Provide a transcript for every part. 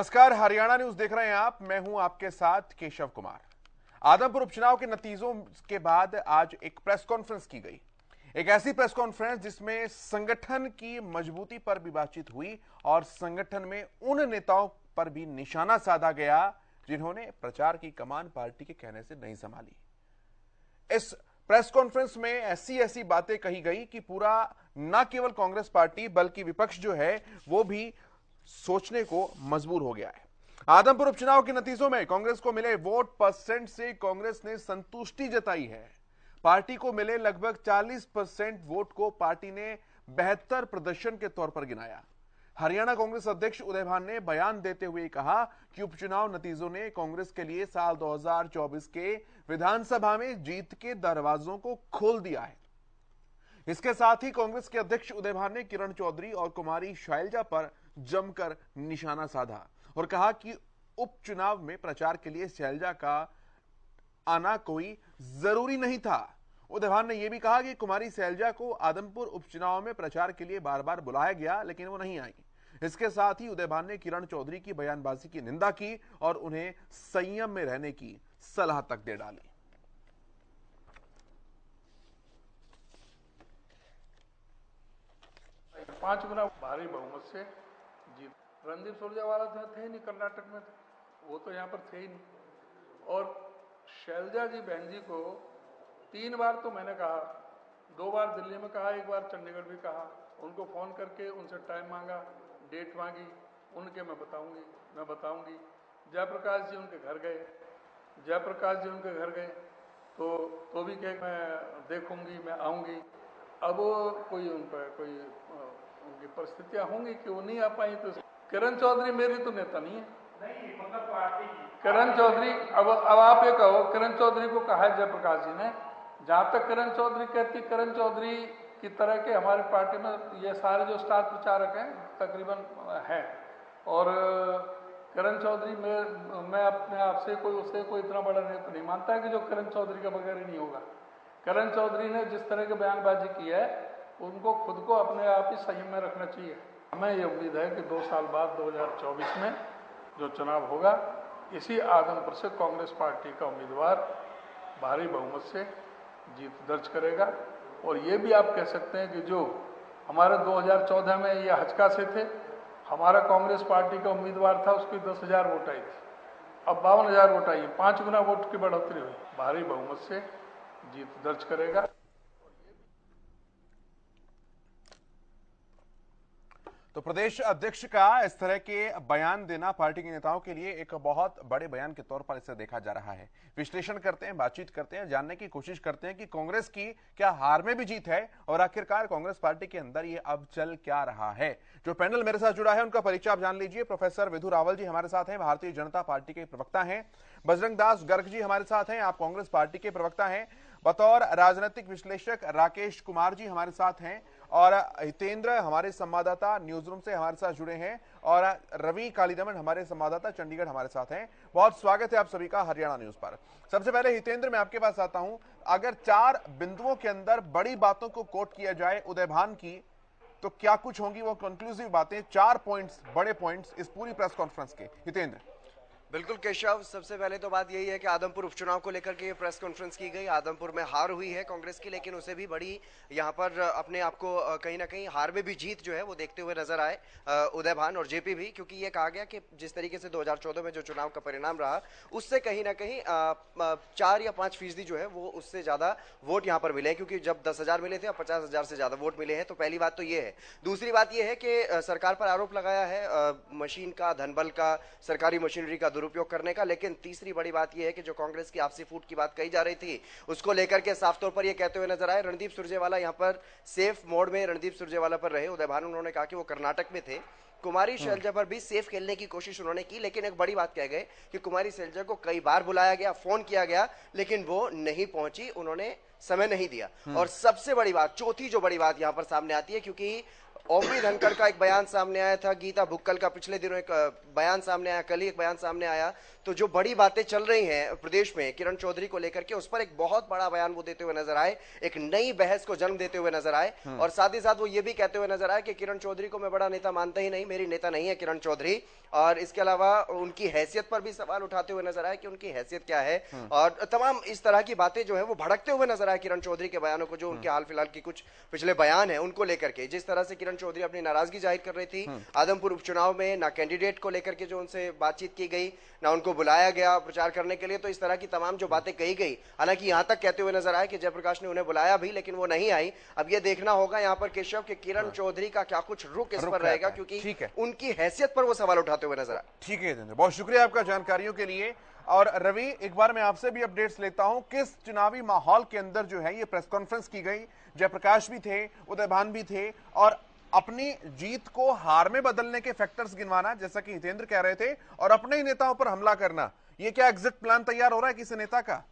नमस्कार, हरियाणा न्यूज देख रहे हैं आप। मैं हूं आपके साथ केशव कुमार। आदमपुर उपचुनाव के नतीजों के बाद आज एक प्रेस कॉन्फ्रेंस की गई। एक ऐसी प्रेस कॉन्फ्रेंस जिसमें संगठन की मजबूती पर भी बातचीत हुई और संगठन में उन नेताओं पर भी निशाना साधा गया जिन्होंने प्रचार की कमान पार्टी के कहने से नहीं संभाली। इस प्रेस कॉन्फ्रेंस में ऐसी ऐसी बातें कही गई कि पूरा न केवल कांग्रेस पार्टी बल्कि विपक्ष जो है वो भी सोचने को मजबूर हो गया है। आदमपुर उपचुनाव के नतीजों में कांग्रेस को मिले वोट परसेंट से कांग्रेस ने संतुष्टि जताई है। पार्टी को मिले लगभग 40% वोट को पार्टी ने बेहतर प्रदर्शन के तौर पर गिनाया। हरियाणा कांग्रेस अध्यक्ष उदय भान ने बयान देते हुए कहा कि उपचुनाव नतीजों ने कांग्रेस के लिए साल 2024 के विधानसभा में जीत के दरवाजों को खोल दिया है। इसके साथ ही कांग्रेस के अध्यक्ष उदय भान ने किरण चौधरी और कुमारी शैलजा पर जमकर निशाना साधा और कहा कि उपचुनाव में प्रचार के लिए शैलजा का आना कोई जरूरी नहीं था। उदय भान ने यह भी कहा कि कुमारी शैलजा को आदमपुर उपचुनाव में प्रचार के लिए बार बार बुलाया गया लेकिन वो नहीं आई। इसके साथ ही उदय भान ने किरण चौधरी की बयानबाजी की निंदा की और उन्हें संयम में रहने की सलाह तक दे डाली। पांच गुना भारी बहुमत से जीत। रणदीप सुरजेवाला थे नहीं कर्नाटक में, वो तो यहाँ पर थे ही नहीं। और शैलजा जी बहन जी को 3 बार तो मैंने कहा, 2 बार दिल्ली में कहा, 1 बार चंडीगढ़ भी कहा। उनको फोन करके उनसे टाइम मांगा, डेट मांगी, उनके मैं बताऊंगी। जयप्रकाश जी उनके घर गए, तो भी कहे मैं देखूंगी, मैं आऊंगी। अब कोई उन पर कोई उनकी परिस्थितियां होंगी कि वो नहीं आ पाई। तो किरण चौधरी मेरी तो नेता नहीं है। मतलब पार्टी किरण चौधरी, अब आप ये कहो, किरण चौधरी को कहा है जयप्रकाश जी ने। जहां तक किरण चौधरी कहती, किरण चौधरी की तरह के हमारी पार्टी में ये सारे जो स्टार प्रचारक हैं तकरीबन हैं। और किरण चौधरी मैं अपने आप से कोई इतना बड़ा नेता नहीं मानता है कि जो किरण चौधरी के बगैर ही नहीं होगा। किरण चौधरी ने जिस तरह की बयानबाजी की है, उनको खुद को अपने आप ही संयम में रखना चाहिए। हमें ये उम्मीद है कि 2 साल बाद 2024 में जो चुनाव होगा, इसी आदमपुर से कांग्रेस पार्टी का उम्मीदवार भारी बहुमत से जीत दर्ज करेगा। और ये भी आप कह सकते हैं कि जो हमारे 2014 में ये हचका से थे, हमारा कांग्रेस पार्टी का उम्मीदवार था, उसकी 10,000 वोट आई थी, अब 52,000 वोट आई। 5 गुना वोट की बढ़ोतरी हुई। भारी बहुमत से जीत दर्ज करेगा। तो प्रदेश अध्यक्ष का इस तरह के बयान देना पार्टी के नेताओं के लिए एक बहुत बड़े बयान के तौर पर इसे देखा जा रहा है। विश्लेषण करते हैं, बातचीत करते हैं, जानने की कोशिश करते हैं कि कांग्रेस की क्या हार में भी जीत है और आखिरकार कांग्रेस पार्टी के अंदर ये अब चल क्या रहा है। जो पैनल मेरे साथ जुड़ा है उनका परिचय आप जान लीजिए। प्रोफेसर विधु रावल जी हमारे साथ हैं, भारतीय जनता पार्टी के प्रवक्ता हैं। बजरंग दास गर्ग जी हमारे साथ हैं, आप कांग्रेस पार्टी के प्रवक्ता हैं। बतौर राजनीतिक विश्लेषक राकेश कुमार जी हमारे साथ हैं और हितेंद्र हमारे संवाददाता न्यूज रूम से हमारे साथ जुड़े हैं और रवि कालीदमन हमारे संवाददाता चंडीगढ़ हमारे साथ हैं। बहुत स्वागत है आप सभी का हरियाणा न्यूज पर। सबसे पहले हितेंद्र, मैं आपके पास आता हूं। अगर 4 बिंदुओं के अंदर बड़ी बातों को कोट किया जाए उदय भान की, तो क्या कुछ होंगी वो कंक्लूसिव बातें, 4 पॉइंट्स, बड़े पॉइंट्स इस पूरी प्रेस कॉन्फ्रेंस के? हितेंद्र। बिल्कुल केशव, सबसे पहले तो बात यही है कि आदमपुर उपचुनाव को लेकर के ये प्रेस कॉन्फ्रेंस की गई। आदमपुर में हार हुई है कांग्रेस की, लेकिन उसे भी बड़ी यहाँ पर अपने आप को कहीं ना कहीं हार में भी जीत जो है वो देखते हुए नजर आए उदय भान और जेपी भी। क्योंकि ये कहा गया कि जिस तरीके से 2014 में जो चुनाव का परिणाम रहा, उससे कहीं ना कहीं 4 या 5% जो है वो उससे ज्यादा वोट यहाँ पर मिले हैं। क्योंकि जब 10,000 मिले थे, अब 50,000 से ज्यादा वोट मिले हैं। तो पहली बात तो ये है। दूसरी बात ये है कि सरकार पर आरोप लगाया है मशीन का, धनबल का, सरकारी मशीनरी का दुरुपयोग करने का। लेकिन तीसरी बड़ी बात यह है कि जो कांग्रेस की आपसी फूट की बात कही जा रही थी, उसको लेकर के साफ तौर पर यह कहते हुए नजर आए रणदीप सुरजेवाला। यहां पर सेफ मोड में रणदीप सुरजेवाला पर रहे उदय भान। उन्होंने कहा कि वो कर्नाटक में थे। कुमारी शैलजा पर भी सेफ खेलने की कोशिश उन्होंने की, लेकिन एक बड़ी बात कह गए कि कुमारी शैलजा को कई बार बुलाया गया, फोन किया गया, लेकिन वो नहीं पहुंची, उन्होंने समय नहीं दिया। और सबसे बड़ी बात, चौथी जो बड़ी बात यहां पर सामने आती है, क्योंकि ओपी धनखड़ का एक बयान सामने आया था, गीता भुक्कल का पिछले दिनों एक बयान सामने आया, कल ही एक बयान सामने आया। तो जो बड़ी बातें चल रही हैं प्रदेश में किरण चौधरी को लेकर के, उस पर एक बहुत बड़ा बयान वो देते हुए नजर आए, एक नई बहस को जन्म देते हुए नजर आए। और साथ ही साथ वो ये भी कहते हुए नजर आए कि किरण चौधरी को मैं बड़ा नेता मानता ही नहीं, मेरी नेता नहीं है किरण चौधरी। और इसके अलावा उनकी हैसियत पर भी सवाल उठाते हुए नजर आए कि उनकी हैसियत क्या है, और तमाम इस तरह की बातें जो है वो भड़कते हुए नजर आए किरण चौधरी के बयानों को, जो उनके हाल फिलहाल की कुछ पिछले बयान है उनको लेकर के। जिस तरह से किरण चौधरी अपनी नाराजगी जाहिर कर रही थी आदमपुर उपचुनाव में, ना कैंडिडेट को लेकर के जो उनसे बातचीत की गई, ना उनको बुलाया गया प्रचार करने के लिए, तो इस तरह की तमाम जो बातें कही गई, हालांकि यहां तक कहते हुए नजर आए कि जयप्रकाश ने उन्हें बुलाया भी लेकिन वो नहीं आई। अब ये देखना होगा यहाँ पर केशव कि किरण चौधरी का क्या कुछ रुख इस पर रहेगा, क्योंकि उनकी हैसियत पर वो सवाल उठाते हुए नजर आए। ठीक है जितेंद्र, बहुत शुक्रिया आपका जानकारियों के लिए। और रवि, एक बार मैं आपसे भी अपडेट्स लेता हूं, किस चुनावी माहौल के अंदर जो है ये प्रेस कॉन्फ्रेंस की गई? जयप्रकाश भी थे, उदयभान भी थे, और अपनी जीत को हार में बदलने के फैक्टर्स गिनवाना, जैसा कि हितेंद्र कह रहे थे, और अपने ही नेताओं पर हमला करना, ये क्या एग्जिट प्लान तैयार हो रहा है किसी नेता का?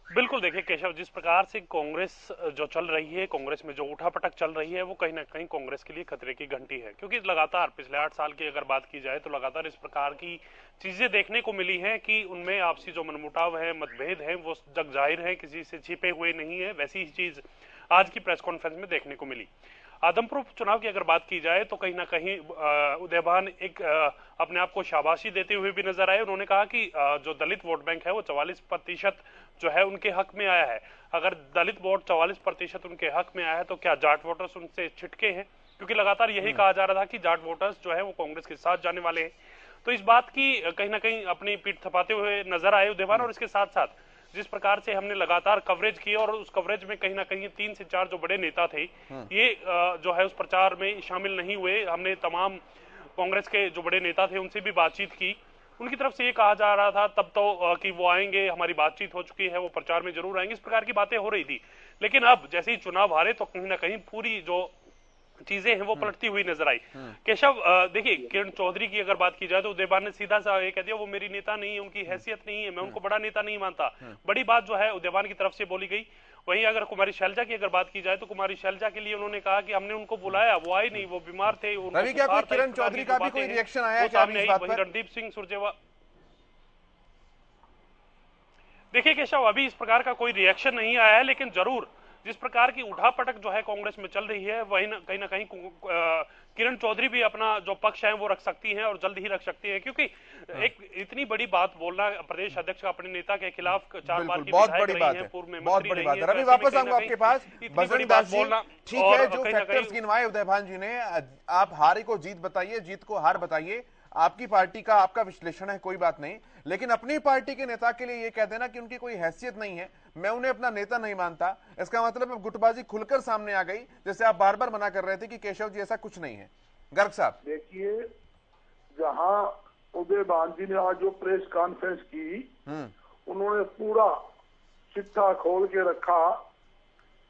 बिल्कुल, देखिए केशव, जिस प्रकार से कांग्रेस जो चल रही है, कांग्रेस में जो उठापटक चल रही है, वो कहीं ना कहीं कांग्रेस के लिए खतरे की घंटी है। क्योंकि लगातार पिछले 8 साल की अगर बात की जाए तो लगातार इस प्रकार की चीजें देखने को मिली हैं कि उनमें आपसी जो मनमुटाव है, मतभेद है, वो जग जाहिर है, किसी से छिपे हुए नहीं है। वैसी ही चीज आज की प्रेस कॉन्फ्रेंस में देखने को मिली। आदमपुर चुनाव की अगर बात की जाए तो कहीं ना कहीं उदयभान एक अपने आप को शाबाशी देते हुए भी नजर आए। उन्होंने कहा कि जो दलित वोट बैंक है वो 44% जो है उनके हक में आया है। अगर दलित वोट 44% उनके हक में आया है तो क्या जाट वोटर्स उनसे छिटके हैं? क्योंकि लगातार यही कहा जा रहा था कि जाट वोटर्स जो है वो कांग्रेस के साथ जाने वाले हैं। तो इस बात की कहीं ना कहीं अपनी पीठ थपाते हुए नजर आए उदयभान। और इसके साथ साथ जिस प्रकार से हमने लगातार कवरेज की, और उस कवरेज में कहीं ना कहीं 3 से 4 जो बड़े नेता थे ये जो है उस प्रचार में शामिल नहीं हुए। हमने तमाम कांग्रेस के जो बड़े नेता थे उनसे भी बातचीत की। उनकी तरफ से ये कहा जा रहा था तब तो कि वो आएंगे, हमारी बातचीत हो चुकी है, वो प्रचार में जरूर आएंगे, इस प्रकार की बातें हो रही थी। लेकिन अब जैसे ही चुनाव हारे तो कहीं ना कहीं पूरी जो चीजें हैं वो पलटती हुई नजर आई। केशव, देखिए किरण चौधरी की अगर बात की जाए तो उदयभान ने सीधा सा ये कह दिया वो मेरी नेता नहीं है, उनकी हैसियत नहीं है, मैं उनको बड़ा नेता नहीं मानता। बड़ी बात जो है उदयभान की तरफ से बोली गई। वहीं अगर कुमारी शैलजा की अगर बात की जाए तो कुमारी शैलजा के लिए उन्होंने कहा कि हमने उनको बुलाया, वो आई नहीं, वो बीमार थे। रवि, क्या कोई किरण चौधरी का भी कोई रिएक्शन आया है सामने आई? वहीं रणदीप सिंह सुरजेवाला, देखिए केशव, अभी इस प्रकार का कोई रिएक्शन नहीं आया है, लेकिन जरूर जिस प्रकार की उठापटक जो है कांग्रेस में चल रही है वही कहीं ना कहीं किरण चौधरी भी अपना जो पक्ष है वो रख सकती हैं, और जल्द ही रख सकती है। क्योंकि एक इतनी बड़ी बात बोलना प्रदेश अध्यक्ष का अपने नेता के खिलाफ 4 बार की बहुत बड़ी बात है, बहुत बड़ी बात है। रवि, वापस आऊंगा आपके पास। बड़ी बात बोलना ठीक है, जो फैक्टर्स गिनवाए उदयभान जी ने, आप हार को जीत बताइए, जीत को हार बताइए। आपकी पार्टी का आपका विश्लेषण है, कोई बात नहीं, लेकिन अपनी पार्टी के नेता के लिए यह कह देना कि उनकी कोई हैसियत नहीं है, मैं उन्हें अपना नेता नहीं मानता, इसका मतलब अब गुटबाजी खुलकर सामने आ गई, जैसे आप बार बार मना कर रहे थे कि केशव जी ऐसा कुछ नहीं है। गर्ग साहब, देखिए, जहां उदयभान जी ने आज जो प्रेस कॉन्फ्रेंस की, उन्होंने पूरा चिट्ठा खोल के रखा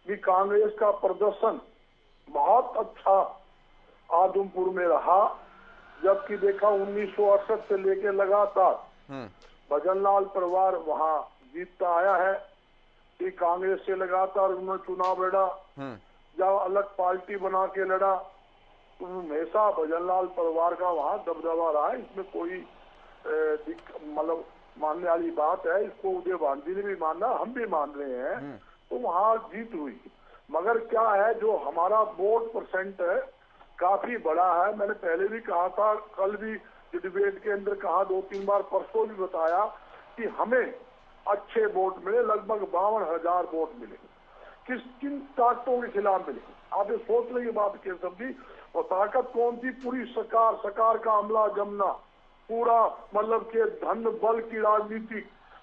कि कांग्रेस का प्रदर्शन बहुत अच्छा आदमपुर में रहा, जबकि देखा 1968 से लेके लगातार भजनलाल परिवार वहां जीतता आया है कि कांग्रेस से लगातार उन्होंने चुनाव लड़ा। जब अलग पार्टी बना के लड़ा तो हमेशा भजनलाल परिवार का वहां दबदबा रहा है, इसमें कोई मतलब मानने वाली बात है। इसको उदयभान जी ने भी माना, हम भी मान रहे हैं। तो वहां जीत हुई, मगर क्या है जो हमारा वोट परसेंट है काफी बड़ा है। मैंने पहले भी कहा था, कल भी डिबेट के अंदर कहा, 2-3 बार, परसों भी बताया कि हमें अच्छे वोट मिले, लगभग 52,000 वोट मिले। किन ताकतों के खिलाफ मिले? आप ये सोच रही बात के सब्जी, और ताकत कौन थी? पूरी सरकार का अमला जमना, पूरा मतलब के धन बल की राजनीति,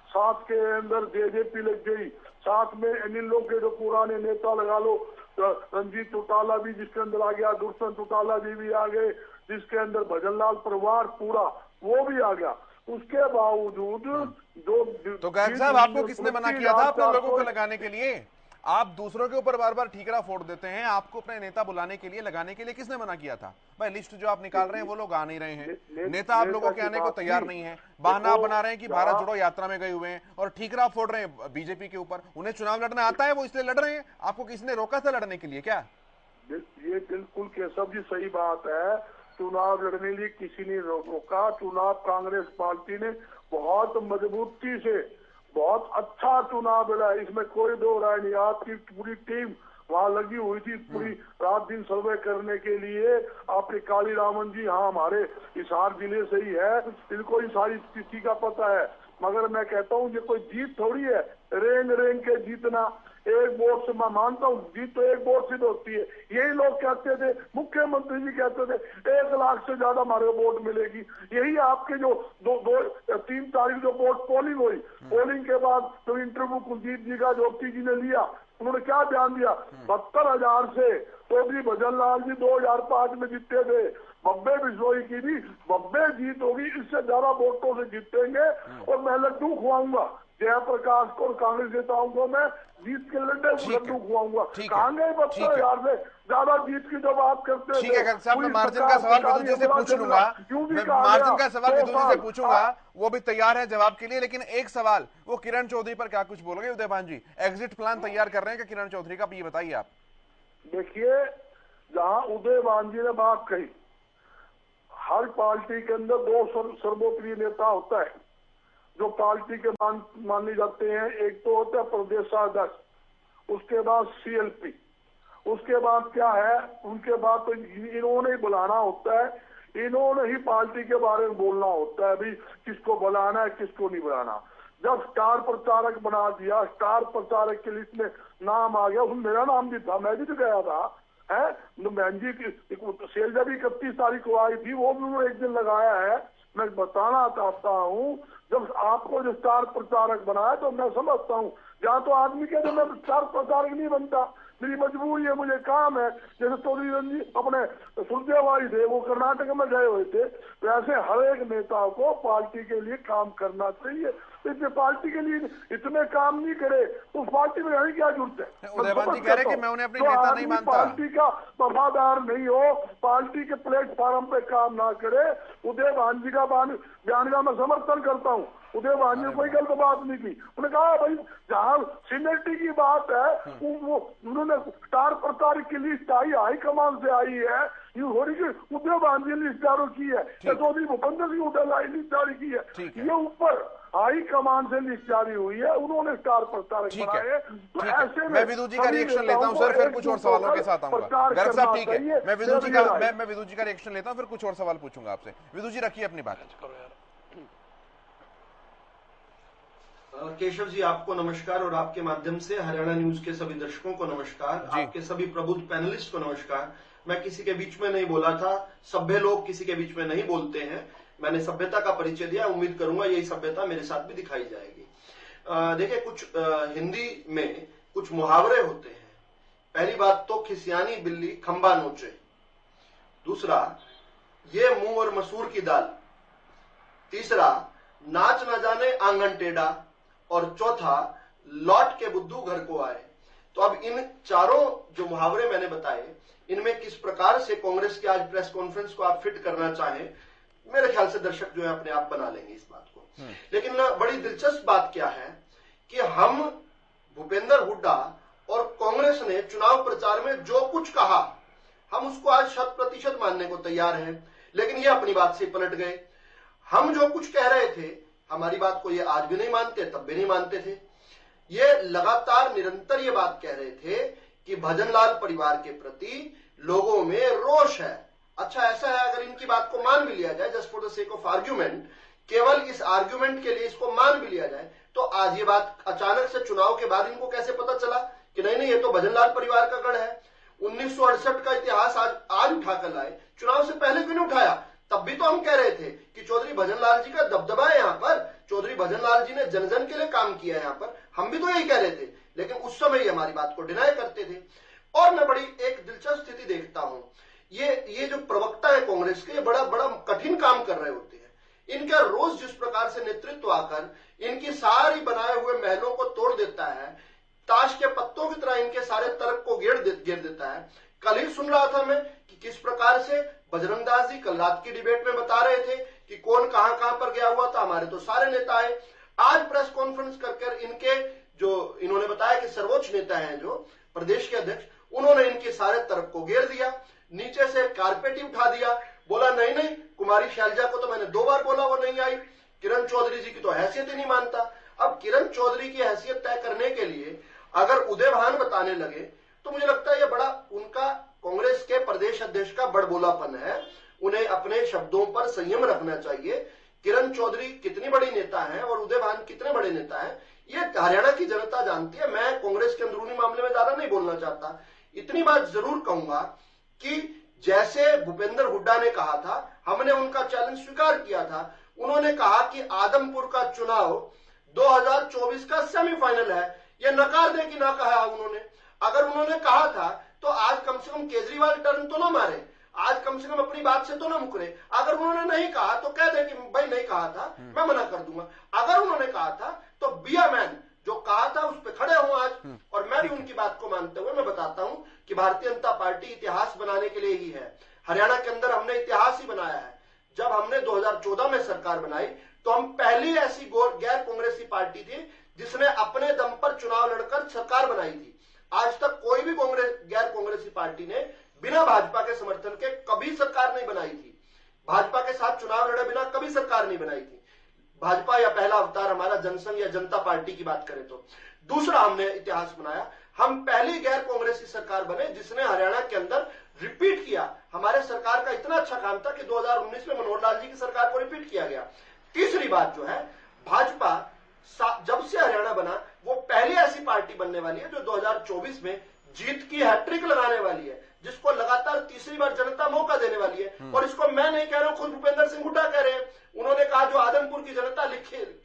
साथ के अंदर जेजेपी लग गई, साथ में इन लोग के जो पुराने नेता लगा लो, रंजीत चौटाला भी जिसके अंदर आ गया, दुष्यंत चौटाला जी भी आ गए, जिसके अंदर भजनलाल परिवार पूरा वो भी आ गया। उसके बावजूद जो तो गर्ग साहब, आपको किसने मना किया था अपने लोगों को लगाने के लिए? आप दूसरों के ऊपर बार बार ठीकरा फोड़ देते हैं। आपको अपने नेता बुलाने के लिए, लगाने के लिए किसने मना किया था? भाई लिस्ट जो आप निकाल रहे हैं वो लोग आ नहीं रहे हैं, नेता आप लोगों के आने को तैयार नहीं है, बहाना आप बना रहे हैं कि भारत जोड़ो यात्रा में गए हुए हैं और ठीकरा फोड़ रहे हैं बीजेपी के ऊपर। उन्हें चुनाव लड़ना आता है, वो इसलिए लड़ रहे हैं। आपको किसने रोका था लड़ने के लिए? क्या ये बिल्कुल केशव जी सही बात है, चुनाव लड़ने लिए किसी ने रोका। चुनाव कांग्रेस पार्टी ने बहुत मजबूती से बहुत अच्छा चुनाव लड़ा, इसमें कोई दो राय नहीं। आपकी पूरी टीम वहां लगी हुई थी पूरी रात दिन सर्वे करने के लिए। आपके काली रामन जी यहाँ हमारे हिसार जिले से ही है, इनको इन सारी स्थिति का पता है। मगर मैं कहता हूँ ये कोई जीत थोड़ी है, रेंग रेंग के जीतना। एक वोट से मैं मानता हूँ जीत तो एक वोट से होती है। यही लोग कहते थे, मुख्यमंत्री जी कहते थे 1 लाख से ज्यादा हमारे वोट मिलेगी। यही आपके जो 3 तारीख जो वोट पोलिंग हुई, पोलिंग के बाद जो इंटरव्यू कुलदीप जी का ज्योति जी ने लिया, उन्होंने क्या बयान दिया? 72,000 से चौधरी भजन लाल जी 2005 में जीते थे, बब्बे बिश्नोई की भी बब्बे जीत होगी, इससे ज्यादा वोटों से जीतेंगे और मैं लड्डू खुआऊंगा जयप्रकाश को और कांग्रेस नेताओं को। मैं जीत के लड्डू खुआऊंगा। कहांगे 72,000 से ज्यादा जीत की जो बात करते हैं। ठीक है अगर साहब, मैं मार्जिन का सवाल विदु जी से पूछ लूंगा, मार्जिन का सवाल विदु जी से पूछूंगा, वो भी तैयार है जवाब के लिए। लेकिन एक सवाल, वो किरण चौधरी पर क्या कुछ बोलोगे? उदयभान जी एग्जिट प्लान तैयार कर रहे हैं क्या किरण चौधरी का? ये बताइए आप। देखिए, जहां उदयभान जी ने बात कही, हर पार्टी के अंदर 2 सर्वोपरि नेता होता है जो पार्टी के माने जाते हैं। एक तो होता है प्रदेशाध्यक्ष, उसके बाद CLP, उसके बाद क्या है, उनके बाद तो इन्होंने ही बुलाना होता है, इन्होंने ही पार्टी के बारे में बोलना होता है, अभी किसको बुलाना है किसको नहीं बुलाना। जब स्टार प्रचारक बना दिया, स्टार प्रचारक की लिस्ट में नाम आ गया, उसमें मेरा नाम भी था, मैं भी तो गया था है। बहन जी की शैलजा भी 31 तारीख को आई थी, वो भी उन्होंने एक दिन लगाया है। मैं बताना चाहता हूँ, जब आपको जो स्टार प्रचारक बनाया तो मैं समझता हूँ, जहाँ तो आदमी कहते मैं स्टार प्रचारक नहीं बनता, मेरी मजबूरी है, मुझे काम है। जैसे चौधरी रंजीत अपने सुरजेवाली थे, वो कर्नाटक में गए हुए थे, वैसे हर एक नेता को पार्टी के लिए काम करना चाहिए। इसलिए पार्टी के लिए इतने काम नहीं करे तो उस पार्टी में रहने की क्या जरूरत है? उदयभान जी कह रहे हैं कि मैं उन्हें अपनी नेता नहीं मानता। पार्टी का वफादार नहीं हो, पार्टी के प्लेटफॉर्म पे काम ना करे। उदयभान जी का बयान का मैं समर्थन करता हूँ। उदयभान जी ने कोई गलत बात नहीं की, उन्होंने कहा भाई जहाँ सीनियरिटी की बात है, वो उन्होंने स्टार प्रचारक की लिस्ट आई, हाईकमान से आई है, ये हो रही कि उदयभान जी ने लिस्ट जारी की है, चौधरी भूपेंद्र सिंह हुड्डा ने लिस्ट जारी की है, ये ऊपर हाई कमान से लिस्ट जारी हुई है, उन्होंने स्टार प्रचारक बनाए। तो ऐसे मैं विदु जी का रिएक्शन लेता हूं सर, फिर कुछ और सवालों के साथ आऊंगा। गर्ग साहब ठीक है, मैं विदु जी का रिएक्शन लेता हूं, फिर कुछ और सवाल पूछूंगा आपसे। विदु जी रखिए अपनी बात। केशव जी आपको नमस्कार और आपके माध्यम से हरियाणा न्यूज के सभी दर्शकों को नमस्कार, आपके सभी प्रबुद्ध पैनलिस्ट को नमस्कार। मैं किसी के बीच में नहीं बोला था, सभ्य लोग किसी के बीच में नहीं बोलते हैं, मैंने सभ्यता का परिचय दिया, उम्मीद करूंगा यही सभ्यता मेरे साथ भी दिखाई जाएगी। देखिए कुछ हिंदी में कुछ मुहावरे होते हैं। पहली बात तो खिसियानी बिल्ली खंबा नोचे, दूसरा ये मुंह और मसूर की दाल, तीसरा नाच न जाने आंगन टेढ़ा, और चौथा लौट के बुद्धू घर को आए। तो अब इन चारों जो मुहावरे मैंने बताए, इनमें किस प्रकार से कांग्रेस के आज प्रेस कॉन्फ्रेंस को आप फिट करना चाहें, मेरे ख्याल से दर्शक जो है अपने आप बना लेंगे इस बात को। लेकिन बड़ी दिलचस्प बात क्या है कि हम भूपेंद्र हुड्डा और कांग्रेस ने चुनाव प्रचार में जो कुछ कहा, हम उसको आज 100% मानने को तैयार हैं, लेकिन ये अपनी बात से पलट गए। हम जो कुछ कह रहे थे, हमारी बात को ये आज भी नहीं मानते, तब भी नहीं मानते थे। ये लगातार निरंतर ये बात कह रहे थे कि भजनलाल परिवार के प्रति लोगों में रोष है। अच्छा ऐसा है, अगर इनकी बात को मान भी लिया जाए, just for the sake of argument, केवल इस आर्ग्यूमेंट के लिए इसको मान भी लिया जाए, तो आज ये बात अचानक से चुनाव के बाद इनको कैसे पता चला कि नहीं नहीं ये तो भजनलाल परिवार का गढ़ है। 1968 का इतिहास आज उठाकर लाए, चुनाव से पहले क्यों नहीं उठाया? तब भी तो हम कह रहे थे कि चौधरी भजनलाल जी का दबदबा है यहाँ पर, चौधरी भजनलाल जी ने जन जन के लिए काम किया है यहाँ पर, हम भी तो यही कह रहे थे, लेकिन उस समय ये हमारी बात को डिनाई करते थे। और मैं बड़ी एक दिलचस्प स्थिति देखता हूं, ये जो प्रवक्ता है कांग्रेस के, बड़ा बड़ा कठिन काम कर रहे होते हैं। इनका रोज जिस प्रकार से नेतृत्व आकर इनकी सारी बनाए हुए महलों को तोड़ देता है, ताश के पत्तों की तरह इनके सारे तर्क को घेर देता है। कल ही सुन रहा था मैं कि किस प्रकार से बजरंग दास जी कल रात की डिबेट में बता रहे थे कि कौन कहां पर गया हुआ था, हमारे तो सारे नेता आए। आज प्रेस कॉन्फ्रेंस कर इनके जो इन्होंने बताया कि सर्वोच्च नेता हैं जो प्रदेश के अध्यक्ष, उन्होंने इनके सारे तर्क को घेर दिया, नीचे से कारपेट ही उठा दिया, बोला नहीं कुमारी शैलजा को तो मैंने 2 बार बोला वो नहीं आई, किरण चौधरी जी की तो हैसियत ही नहीं मानता। अब किरण चौधरी की हैसियत तय करने के लिए अगर उदय भान बताने लगे तो मुझे लगता है ये बड़ा उनका कांग्रेस के प्रदेश अध्यक्ष का बड़बोलापन है। उन्हें अपने शब्दों पर संयम रखना चाहिए। किरण चौधरी कितनी बड़ी नेता है और उदय भान कितने बड़े नेता है ये हरियाणा की जनता जानती है। मैं कांग्रेस के अंदरूनी मामले में ज्यादा नहीं बोलना चाहता, इतनी बात जरूर कहूंगा कि जैसे भूपेंद्र हुड्डा ने कहा था, हमने उनका चैलेंज स्वीकार किया था। उन्होंने कहा कि आदमपुर का चुनाव 2024 का सेमीफाइनल है। यह नकार दे कि ना कहा उन्होंने। अगर उन्होंने कहा था तो आज कम से कम केजरीवाल टर्न तो ना मारे, आज कम से कम अपनी बात से तो ना मुकरे। अगर उन्होंने नहीं कहा तो कह दे कि भाई नहीं कहा था, मैं मना कर दूंगा। अगर उन्होंने कहा था तो बी अ मैन, जो कहा था उस पर खड़े हूं आज। और मैं भी उनकी बात को मानते हुए मैं बताता हूं कि भारतीय जनता पार्टी इतिहास बनाने के लिए ही है। हरियाणा के अंदर हमने इतिहास ही बनाया है। जब हमने 2014 में सरकार बनाई तो हम पहली ऐसी गैर कांग्रेसी पार्टी थी जिसने अपने दम पर चुनाव लड़कर सरकार बनाई थी। आज तक कोई भी गैर कांग्रेसी पार्टी ने बिना भाजपा के समर्थन के कभी सरकार नहीं बनाई थी। भाजपा के साथ चुनाव लड़े बिना कभी सरकार नहीं बनाई थी। भाजपा या पहला अवतार हमारा जनसंघ या जनता पार्टी की बात करें तो। दूसरा, हमने इतिहास बनाया, हम पहली गैर कांग्रेसी सरकार बने जिसने हरियाणा के अंदर रिपीट किया। हमारे सरकार का इतना अच्छा काम था कि 2019 में मनोहर लाल जी की सरकार को रिपीट किया गया। तीसरी बात जो है, भाजपा जब से हरियाणा बना वो पहली ऐसी पार्टी बनने वाली है जो 2024 में जीत की हैट्रिक लगाने वाली है, जिसको लगातार तीसरी बार जनता मौका देने वाली है। और इसको मैं नहीं कह रहा हूं, खुद भूपेंद्र सिंह हुड्डा कह रहे हैं। उन्होंने कहा जो आदमपुर की जनता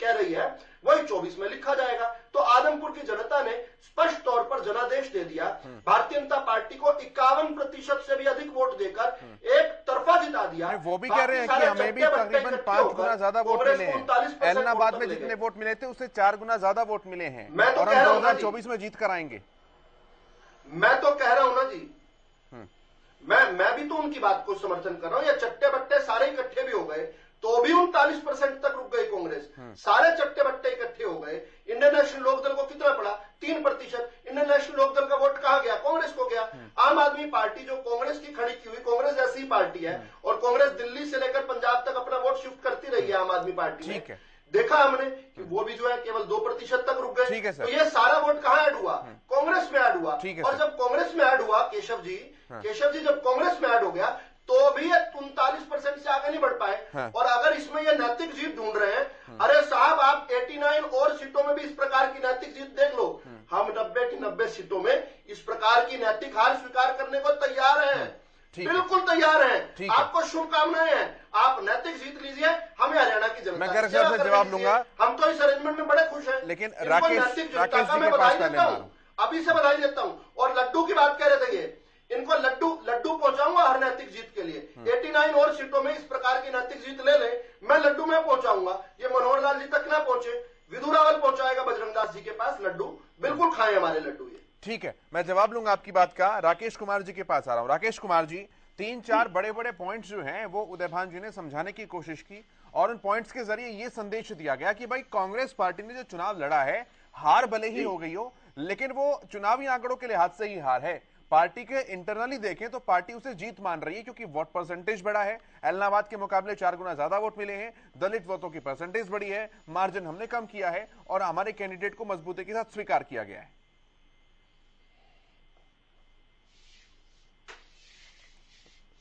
कह रही है वही 24 में लिखा जाएगा। तो आदमपुर की जनता ने स्पष्ट तौर पर जनादेश दे दिया। भारतीय जनता पार्टी को 51% से भी अधिक वोट देकर एक तरफा जिता दिया। वो भी कह रहे हैं कि हमें भी तकरीबन 5 गुना ज्यादा वोट मिले हैं। एलनाबाद में जितने वोट मिले थे उससे 4 गुना ज्यादा वोट मिले हैं और हम 2024 में जीत कर आएंगे। मैं तो कह रहा हूं ना जी, मैं भी तो उनकी बात को समर्थन कर रहा हूं। या चट्टे बट्टे सारे इकट्ठे भी हो गए तो भी 39% तक रुक गई कांग्रेस। सारे चट्टे बट्टे इकट्ठे हो गए। इंडियन नेशनल लोकदल को कितना पड़ा? 3%। इंडियन नेशनल लोकदल का वोट कहां गया? कांग्रेस को गया। आम आदमी पार्टी जो कांग्रेस की खड़ी की हुई, कांग्रेस जैसी पार्टी है और कांग्रेस दिल्ली से लेकर पंजाब तक अपना वोट शिफ्ट करती रही है आम आदमी पार्टी में। देखा हमने कि वो भी जो है केवल 2% तक रुक गए। तो ये सारा वोट कहां ऐड हुआ? कांग्रेस में ऐड हुआ। और जब कांग्रेस में ऐड हुआ, केशव जी जब कांग्रेस में ऐड हो गया तो भी 39% से आगे नहीं बढ़ पाए। और अगर इसमें ये नैतिक जीत ढूंढ रहे हैं, अरे साहब आप 89 और सीटों में भी इस प्रकार की नैतिक जीत देख लो। हम 90 की 90 सीटों में इस प्रकार की नैतिक हार स्वीकार करने को तैयार हैं, बिल्कुल तैयार हैं। आपको शुभकामनाएं हैं, आप नैतिक जीत लीजिए। हमें हरियाणा की जनता मैं से जवाब लूंगा। हम तो इस अरेंजमेंट में बड़े खुश हैं। लेकिन राकेश जी के पास करने वाला हूं, अभी से बधाई देता हूं। और लड्डू की बात कह रहे थे, ये इनको लड्डू पहुंचाऊंगा हर नैतिक जीत के लिए। 89 और सीटों में इस प्रकार की नैतिक जीत ले ले, मैं लड्डू में पहुंचाऊंगा। ये मनोहर लाल जी तक ना पहुंचे, विधु रावल पहुंचाएगा बजरंग दास जी के पास लड्डू। बिल्कुल खाएं हमारे लड्डू ये। ठीक है, मैं जवाब लूंगा आपकी बात का। राकेश कुमार जी के पास आ रहा हूं। राकेश कुमार जी, 3-4 बड़े बड़े पॉइंट्स जो हैं वो उदय भान जी ने समझाने की कोशिश की और उन पॉइंट्स के जरिए ये संदेश दिया गया कि भाई कांग्रेस पार्टी ने जो चुनाव लड़ा है, हार भले ही हो गई हो लेकिन वो चुनावी आंकड़ों के लिहाज से ही हार है। पार्टी के इंटरनली देखें तो पार्टी उसे जीत मान रही है क्योंकि वोट परसेंटेज बढ़ा है। एलनाबाद के मुकाबले 4 गुना ज्यादा वोट मिले हैं। दलित वोटों की परसेंटेज बढ़ी है, मार्जिन हमने कम किया है और हमारे कैंडिडेट को मजबूती के साथ स्वीकार किया गया है।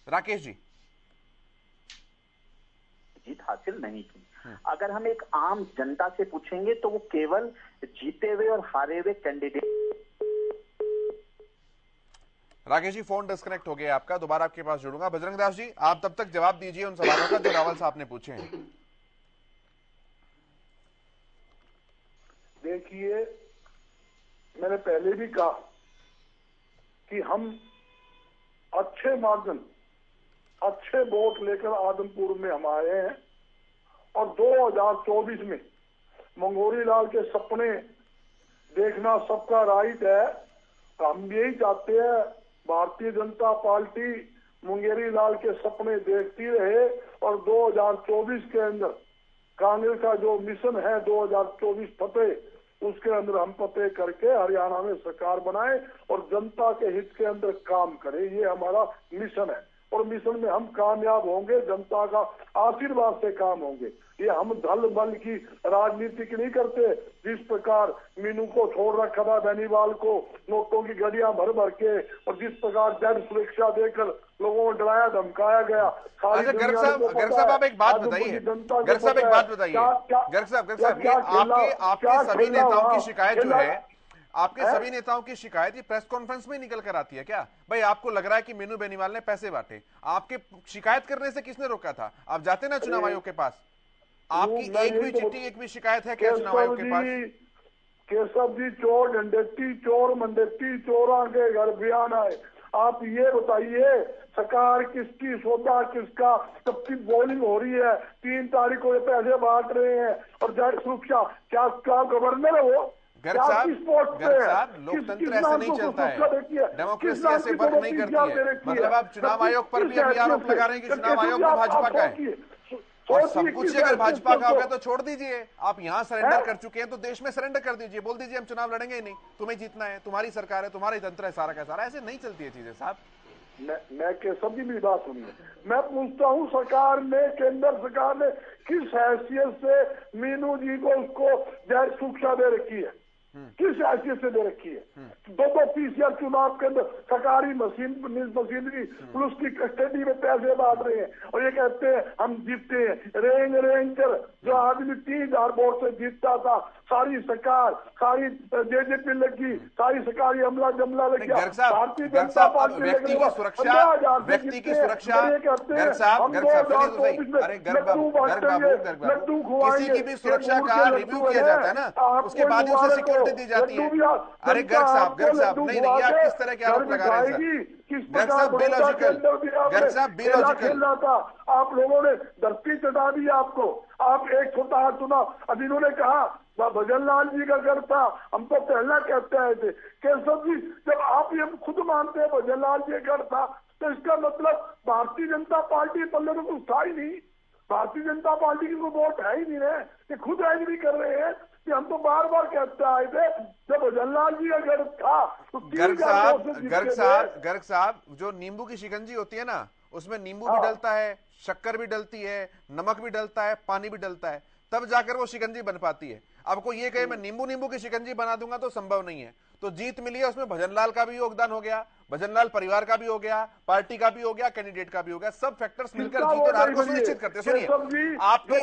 राकेश जी, जीत हासिल नहीं की। अगर हम एक आम जनता से पूछेंगे तो वो केवल जीते हुए और हारे हुए candidate. Rakesh ji, phone disconnect हो गया आपका, दोबारा आपके पास जुड़ूंगा। बजरंग दास जी, आप तब तक जवाब दीजिए उन सवालों का जो रावल साहब ने पूछे हैं। देखिए, मैंने पहले भी कहा कि हम अच्छे मार्जिन, अच्छे वोट लेकर आदमपुर में हम आए हैं और 2024 में मंगोरी लाल के सपने देखना सबका राइट है। हम यही चाहते हैं भारतीय जनता पार्टी मुंगेरी लाल के सपने देखती रहे और 2024 के अंदर कांग्रेस का जो मिशन है 2024 फतेह, उसके अंदर हम फतेह करके हरियाणा में सरकार बनाए और जनता के हित के अंदर काम करें। ये हमारा मिशन है और मिशन में हम कामयाब होंगे, जनता का आशीर्वाद से काम होंगे। ये हम दल बल की राजनीति की नहीं करते। जिस प्रकार मीनू को छोड़ रखा था, बेनीवाल को नोटों की गड्डियां भर भर के, और जिस प्रकार जड़ सुरक्षा देकर लोगों को डराया धमकाया गया। अच्छा गर्ग साहब आप एक बात बताइए, गर्ग साहब एक बात बताइए, गर्ग साहब आपके सभी नेताओं की शिकायत जो है, आपके सभी नेताओं की शिकायत ये प्रेस कॉन्फ्रेंस में निकल कर आती है क्या? भाई आपको लग रहा है कि मीनू बेनीवाल ने पैसे बांटे, आपके शिकायत करने से किसने रोका था? आप जाते ना चुनाव आयोग के पास, आपकी एक भी चिट्ठी एक भी शिकायत है क्या चुनाव आयोग के पास? केशव जी चोर डंडेती चोर मंडेती चोरा के घर बयान आए। आप ये बताइए सरकार किसकी, सौदा किसका, कब की बॉलिंग हो रही है, 3 तारीख को ये पैसे बांट रहे हैं और जड़ सुरक्षा क्या गवर्नर है वो? गर्ग साहब लोकतंत्र ऐसे नहीं चलता है, डेमोक्रेसी ऐसे वर्क नहीं करती है। मतलब आप चुनाव आयोग पर भी अभी आरोप लगा रहे हैं कि चुनाव आयोग तो भाजपा का है और सब कुछ अगर भाजपा का होगा तो छोड़ दीजिए। आप यहाँ सरेंडर कर चुके हैं तो देश में सरेंडर कर दीजिए, बोल दीजिए हम चुनाव लड़ेंगे ही नहीं, तुम्हें जीतना है, तुम्हारी सरकार है, तुम्हारा तंत्र है, सारा का सारा। ऐसे नहीं चलती है चीजें साहब। मैं केशव जी मेरी बात सुनिए, मैं पूछता हूँ सरकार ने, केंद्र सरकार ने किस हैसियत से मीनू जी को उसको जड़ सुरक्षा दे रखी है, किस हैसियत से दे रखी है? 2 PCR चुनाव के अंदर सरकारी मशीनरी पुलिस की कस्टडी में पैसे बांट रहे हैं और ये कहते हैं हम जीतते हैं। रेंज कर जो आदमी 30,000 वोट से जीतता था, सारी सरकार, सारी जेजेपी लगी, सारी सरकारी अमला जमला लग गया। भारतीय जनता पार्टी व्यक्ति की सुरक्षा, लड्डू किसी की भी सुरक्षा का रिव्यू किया जाता है ना, उसके बाद ही उसे सिक्योरिटी दी जाती है। अरे गर्ग साहब नहीं आप किस तरह के आरोप लगा रहे हैं सर? गर्ग साहब बेलॉजिकल था। आप लोगों ने धरती चटा दी आपको। आप एक छोटा चुनाव, अभी इन्होंने कहा भजन लाल जी का घर था, हम तो पहला कहते आए थे। केशव जी जब आप ये खुद मानते हैं भजन लाल जी का घर था, तो इसका मतलब भारतीय जनता पार्टी पल्ले तो कुछ था ही नहीं, भारतीय जनता पार्टी की कोई वोट है ही नहीं है। ये खुद एग्री कर रहे हैं कि हम तो बार बार कहते आए थे जब भजन लाल जी का घर था। तो गर्ग साहब जो नींबू की शिकंजी होती है ना, उसमें नींबू भी डलता है, शक्कर भी डलती है, नमक भी डलता है, पानी भी डलता है, तब जाकर वो शिकंजी बन पाती है। अब कोई ये कहे मैं नींबू की शिकंजी बना दूंगा तो संभव नहीं है। तो जीत मिली है, उसमें भजन लाल का भी योगदान हो गया, भजन लाल परिवार का भी हो गया, पार्टी का भी हो गया, कैंडिडेट का भी हो गया, सब फैक्टर्स मिलकर जीत और हार को सुनिश्चित करते हैं। सुनिए आपको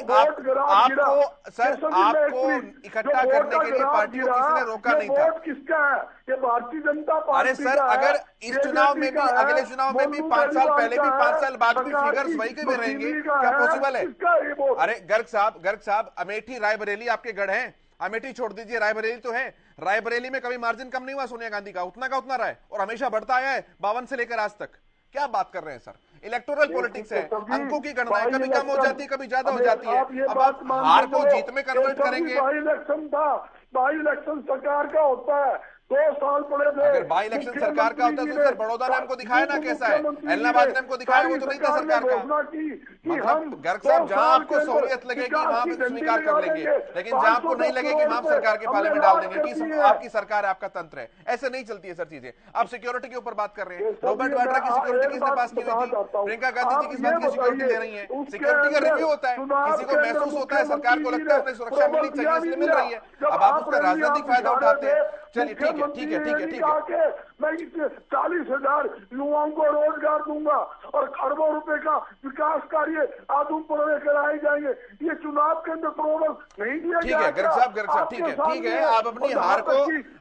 इकट्ठा करने के लिए पार्टी को किसी ने रोका नहीं था। किसका है? ये भारतीय जनता पार्टी। अरे सर अगर इस चुनाव में भी, अगले चुनाव में भी, 5 साल पहले भी, 5 साल बाद भी फिगर्स वही के भी रहेंगे, क्या पॉसिबल है? अरे गर्ग साहब अमेठी रायबरेली आपके गढ़ हैं, अमेठी छोड़ दीजिए, रायबरेली तो है। रायबरेली में कभी मार्जिन कम नहीं हुआ सोनिया गांधी का, उतना का उतना रहा है और हमेशा बढ़ता आया है 52 से लेकर आज तक। क्या बात कर रहे हैं सर? इलेक्टोरल पॉलिटिक्स है, अंकों की गणना है, कभी कम हो जाती है, कभी ज्यादा हो जाती है। अब आप हार को जीत में कन्वर्ट करेंगे। बाई इलेक्शन था, बाई इलेक्शन सरकार का होता है, 2 साल पड़े थे। अगर बाई इलेक्शन सरकार का होता तो सर बड़ौदा ने हमको दिखाया ना कैसा है, इलाहाबाद ने हमको दिखाया, वो तो नहीं था सरकार का। मतलब गर्ग साहब जहां आपको सहूलियत लगेगी वहां भी स्वीकार कर लेंगे, लेकिन जहां आपको नहीं लगेगी वहां सरकार के पाले में डाल देंगे कि आपकी सरकार है, आपका तंत्र है। ऐसे नहीं चलती है सर चीजें। आप सिक्योरिटी के ऊपर बात कर रहे हैं, रॉबर्ट वाड्रा की सिक्योरिटी किसने पास की हुई थी? प्रियंका गांधी जी किस बात की सिक्योरिटी दे रही है? सिक्योरिटी का रिव्यू होता है, किसी को महसूस होता है, सरकार को लगता है उन्हें सुरक्षा मिलनी चाहिए इसलिए मिल रही है। अब आप उसका राजनीतिक फायदा उठाते हैं। चलिए ठीक है। मैं 40,000 युवाओं को रोजगार दूंगा और खरबों रुपए का विकास कार्य आदमपुर में कराए जाएंगे। ये चुनाव के अंदर प्रोमिस नहीं दिया ठीक है गर्ग साहब ठीक है। आप अपनी हार को,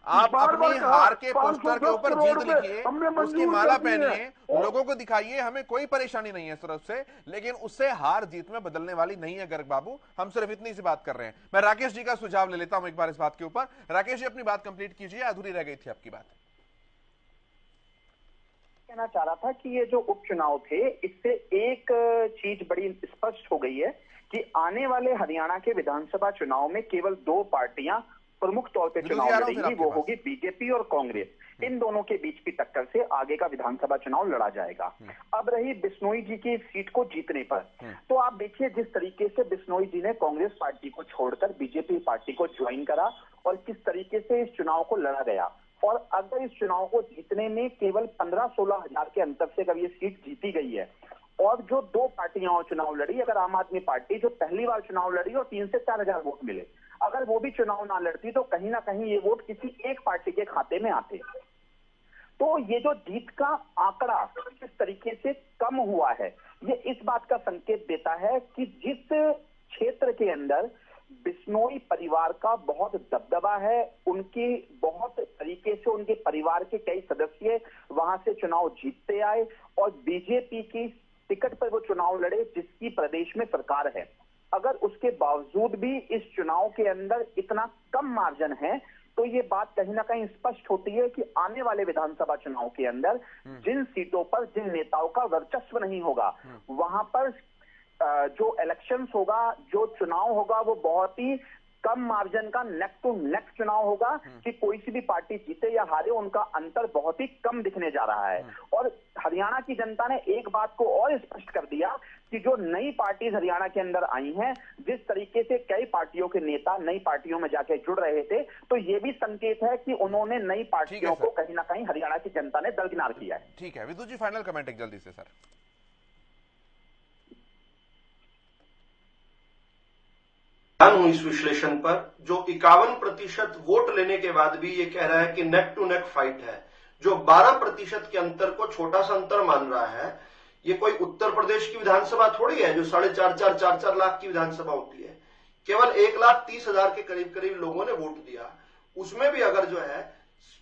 आप अपनी हार के पोस्टर के ऊपर जीत लिखिए, उसकी माला पहनिए, लोगों को दिखाइए, हमें कोई परेशानी नहीं है तरफ से, लेकिन उससे हार जीत में बदलने वाली नहीं है गर्ग बाबू। हम सिर्फ इतनी सी बात कर रहे हैं। मैं राकेश जी का सुझाव ले लेता हूं एक बार इस बात के ऊपर। राकेश जी अपनी बात कंप्लीट कीजिए, अधूरी रह गई थी आपकी बात। कहना चाह रहा था कि ये जो उपचुनाव थे, इससे एक चीज बड़ी स्पष्ट हो गई है कि आने वाले हरियाणा के विधानसभा चुनाव में केवल 2 पार्टियां प्रमुख तौर पे चुनाव लड़ेंगी वो होगी बीजेपी और कांग्रेस। इन दोनों के बीच की टक्कर से आगे का विधानसभा चुनाव लड़ा जाएगा। अब रही बिश्नोई जी की सीट को जीतने पर, तो आप देखिए जिस तरीके से बिश्नोई जी ने कांग्रेस पार्टी को छोड़कर बीजेपी पार्टी को ज्वाइन करा और किस तरीके से इस चुनाव को लड़ा गया, और अगर इस चुनाव को जीतने में केवल 15-16 हजार के अंतर से अगर ये सीट जीती गई है, और जो दो पार्टियां चुनाव लड़ी, अगर आम आदमी पार्टी जो पहली बार चुनाव लड़ी और 3 से 4 हजार वोट मिले, अगर वो भी चुनाव ना लड़ती तो कहीं ना कहीं ये वोट किसी एक पार्टी के खाते में आते। तो ये जो जीत का आंकड़ा किस तरीके से कम हुआ है, ये इस बात का संकेत देता है कि जिस क्षेत्र के अंदर बिश्नोई परिवार का बहुत दबदबा है, उनकी बहुत तरीके से उनके परिवार के कई सदस्य वहां से चुनाव जीतते आए और बीजेपी की टिकट पर वो चुनाव लड़े जिसकी प्रदेश में सरकार है, अगर उसके बावजूद भी इस चुनाव के अंदर इतना कम मार्जिन है, तो ये बात कहीं ना कहीं स्पष्ट होती है कि आने वाले विधानसभा चुनाव के अंदर जिन सीटों पर जिन नेताओं का वर्चस्व नहीं होगा, वहां पर जो इलेक्शंस होगा, जो चुनाव होगा, वो बहुत ही कम मार्जिन का नेक टू नेक चुनाव होगा कि कोई सी भी पार्टी जीते या हारे, उनका अंतर बहुत ही कम दिखने जा रहा है। और हरियाणा की जनता ने एक बात को और स्पष्ट कर दिया कि जो नई पार्टीज हरियाणा के अंदर आई हैं, जिस तरीके से कई पार्टियों के नेता नई पार्टियों में जाके जुड़ रहे थे, तो ये भी संकेत है कि उन्होंने नई पार्टियों को कहीं ना कहीं हरियाणा की जनता ने दरकिनार किया है। ठीक है, विदुर जी फाइनल कमेंट एक जल्दी से सर। इस विश्लेषण पर जो 51% वोट लेने के बाद भी ये कह रहा है कि नेक टू नेक फाइट है, जो 12% के अंतर को छोटा सा अंतर मान रहा है, ये कोई उत्तर प्रदेश की विधानसभा थोड़ी है जो 4.5 लाख की विधानसभा होती है। केवल 1,30,000 के करीब करीब लोगों ने वोट दिया, उसमें भी अगर जो है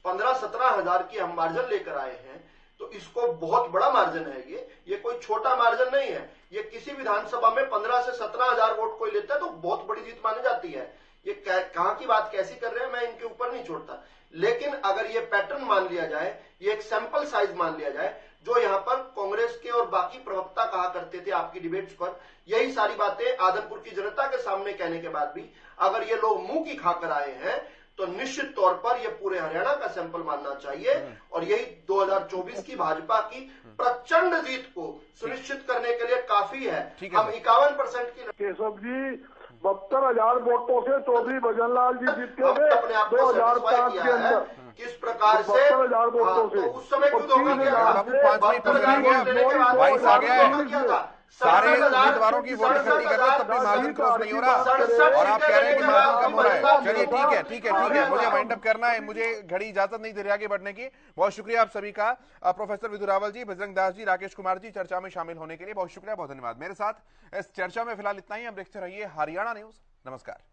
15-17 हजार की हम मार्जिन लेकर आए हैं, तो इसको बहुत बड़ा मार्जिन है। ये कोई छोटा मार्जिन नहीं है। ये किसी विधानसभा में 15 से 17 हजार वोट कोई लेता है तो बहुत बड़ी जीत मानी जाती है। ये कहां की बात कैसी कर रहे हैं, मैं इनके ऊपर नहीं छोड़ता, लेकिन अगर ये पैटर्न मान लिया जाए, ये एक सैंपल साइज मान लिया जाए, जो यहाँ पर कांग्रेस के और बाकी प्रवक्ता कहा करते थे आपकी डिबेट्स पर, यही सारी बातें आदमपुर की जनता के सामने कहने के बाद भी अगर ये लोग मुंह की खाकर आए हैं, तो निश्चित तौर पर यह पूरे हरियाणा का सैंपल मानना चाहिए। और यही 2024 की भाजपा की प्रचंड जीत को सुनिश्चित करने के लिए काफी है। हम 51% की केशव जी 72,000 वोटों से चौधरी भजनलाल जी जीत के थे 2005 के अंदर। किस प्रकार से 72,000 वोटों से उस समय क्यों धोखा किया था? सारे उम्मीदवारों की वोट इकट्ठी कर रहे हैं, तब भी मार्जिन क्रॉस नहीं हो रहा, और आप कह रहे हैं कि मार्जिन कम हो रहा है। चलिए ठीक है, मुझे वाइंड अप करना है, मुझे घड़ी इजाजत नहीं दे रही आगे बढ़ने की। बहुत शुक्रिया आप सभी का, प्रोफेसर विधु रावल जी, बजरंग दास जी, राकेश कुमार जी, चर्चा में शामिल होने के लिए बहुत शुक्रिया, बहुत धन्यवाद। मेरे साथ इस चर्चा में फिलहाल इतना ही। आप देखते रहिए हरियाणा न्यूज। नमस्कार।